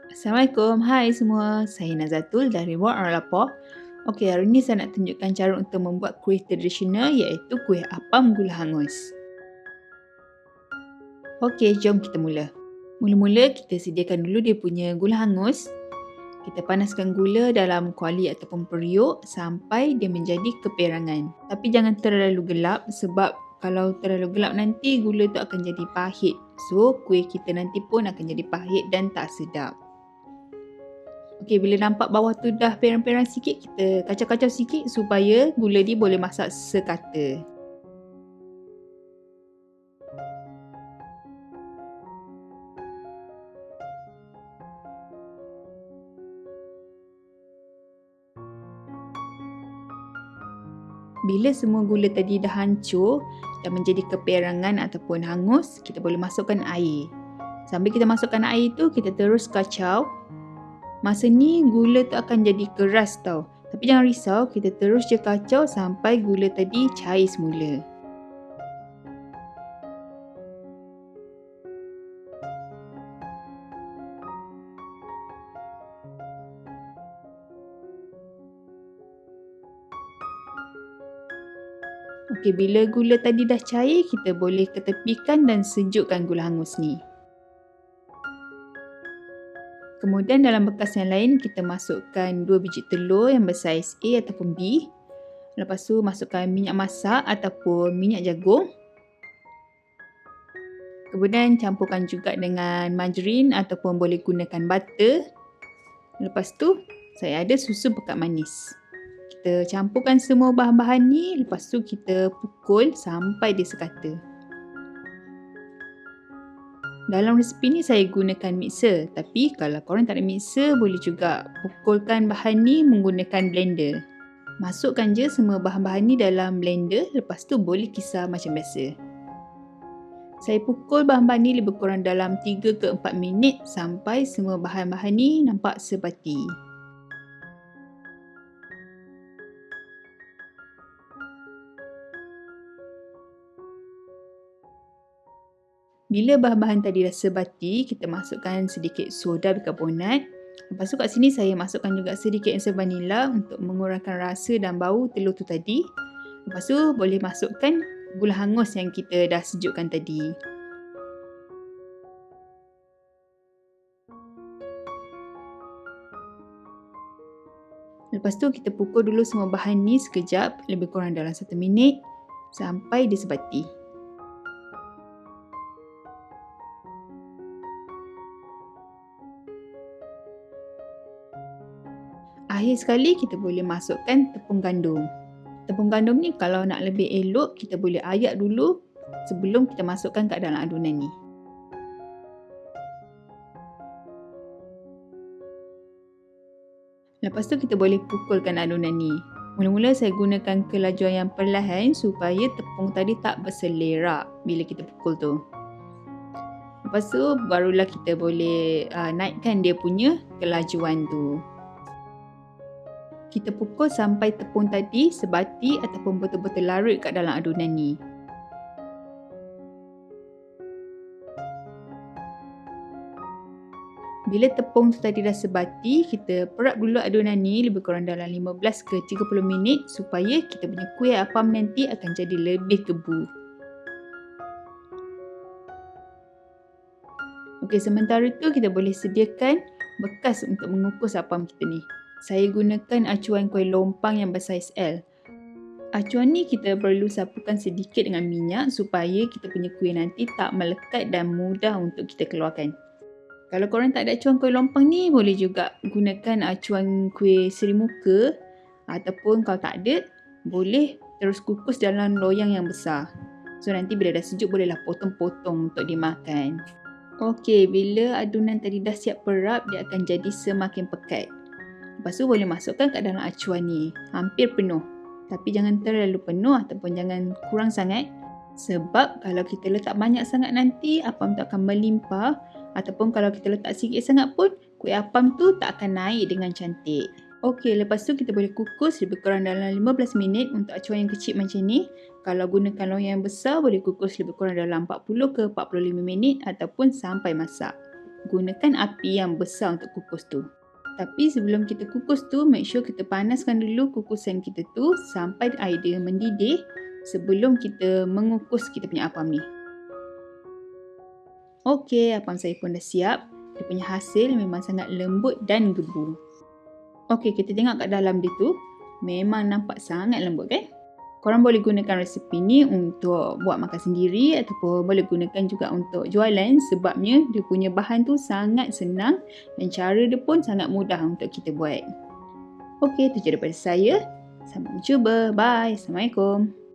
Assalamualaikum, hai semua. Saya Nazatul dari Muar Lapor. Okey, hari ini saya nak tunjukkan cara untuk membuat kuih tradisional iaitu kuih apam gula hangus. Okey, jom kita mula. Mula-mula kita sediakan dulu dia punya gula hangus. Kita panaskan gula dalam kuali ataupun periuk sampai dia menjadi keperangan. Tapi jangan terlalu gelap sebab kalau terlalu gelap nanti gula tu akan jadi pahit. So, kuih kita nanti pun akan jadi pahit dan tak sedap. Okey, bila nampak bawah tu dah perang-perang sikit, kita kacau-kacau sikit supaya gula ni boleh masak sekata. Bila semua gula tadi dah hancur dan menjadi keperangan ataupun hangus, kita boleh masukkan air. Sambil kita masukkan air tu, kita terus kacau. Masa ni gula tu akan jadi keras tau. Tapi jangan risau, kita terus je kacau sampai gula tadi cair semula. Okey, bila gula tadi dah cair, kita boleh ketepikan dan sejukkan gula hangus ni. Kemudian dalam bekas yang lain, kita masukkan 2 biji telur yang bersaiz A ataupun B. Lepas tu masukkan minyak masak ataupun minyak jagung. Kemudian campurkan juga dengan margarin ataupun boleh gunakan butter. Lepas tu, saya ada susu pekat manis. Kita campurkan semua bahan-bahan ni, lepas tu kita pukul sampai dia sekata. Dalam resipi ni saya gunakan mixer, tapi kalau korang tak ada mixer, boleh juga pukulkan bahan ni menggunakan blender. Masukkan je semua bahan-bahan ni dalam blender, lepas tu boleh kisar macam biasa. Saya pukul bahan-bahan ni lebih kurang dalam 3 ke 4 minit sampai semua bahan-bahan ni nampak sebati. Bila bahan-bahan tadi dah sebati, kita masukkan sedikit soda bikarbonat. Lepas tu kat sini saya masukkan juga sedikit esa vanila untuk mengurangkan rasa dan bau telur tu tadi. Lepas tu boleh masukkan gula hangus yang kita dah sejukkan tadi. Lepas tu kita pukul dulu semua bahan ni sekejap, lebih kurang dalam 1 minit sampai dia sebati. Akhir sekali kita boleh masukkan tepung gandum. Tepung gandum ni kalau nak lebih elok, kita boleh ayak dulu sebelum kita masukkan kat dalam adunan ni. Lepas tu kita boleh pukulkan adunan ni. Mula-mula saya gunakan kelajuan yang perlahan supaya tepung tadi tak berselerak bila kita pukul tu. Lepas tu barulah kita boleh naikkan dia punya kelajuan tu. Kita pukul sampai tepung tadi sebati ataupun betul-betul larut kat dalam adunan ni. Bila tepung tu tadi dah sebati, kita perap dulu adunan ni lebih kurang dalam 15 ke 30 minit supaya kita punya kuih apam nanti akan jadi lebih kebu. Okey, sementara tu kita boleh sediakan bekas untuk mengukus apam kita ni. Saya gunakan acuan kuih lompang yang bersaiz L. Acuan ni kita perlu sapukan sedikit dengan minyak supaya kita punya kuih nanti tak melekat dan mudah untuk kita keluarkan. Kalau korang tak ada acuan kuih lompang ni, boleh juga gunakan acuan kuih seri muka ataupun kalau tak ada, boleh terus kukus dalam loyang yang besar. So nanti bila dah sejuk bolehlah potong-potong untuk dimakan. Okey, bila adunan tadi dah siap perap, dia akan jadi semakin pekat. Lepas tu boleh masukkan kat dalam acuan ni, hampir penuh. Tapi jangan terlalu penuh ataupun jangan kurang sangat. Sebab kalau kita letak banyak sangat nanti, apam tu akan melimpah. Ataupun kalau kita letak sikit sangat pun, kuih apam tu tak akan naik dengan cantik. Okey, lepas tu kita boleh kukus lebih kurang dalam 15 minit untuk acuan yang kecil macam ni. Kalau gunakan loyang yang besar, boleh kukus lebih kurang dalam 40 ke 45 minit ataupun sampai masak. gunakan api yang besar untuk kukus tu. Tapi sebelum kita kukus tu, make sure kita panaskan dulu kukusan kita tu sampai air dia mendidih sebelum kita mengukus kita punya apam ni. Okey, apam saya pun dah siap. Dia punya hasil memang sangat lembut dan gebu. Okey, kita tengok kat dalam dia tu. Memang nampak sangat lembut kan? Korang boleh gunakan resepi ni untuk buat makan sendiri ataupun boleh gunakan juga untuk jualan sebabnya dia punya bahan tu sangat senang dan cara dia pun sangat mudah untuk kita buat. Okey, itu je daripada saya. Sampai jumpa. Bye. Assalamualaikum.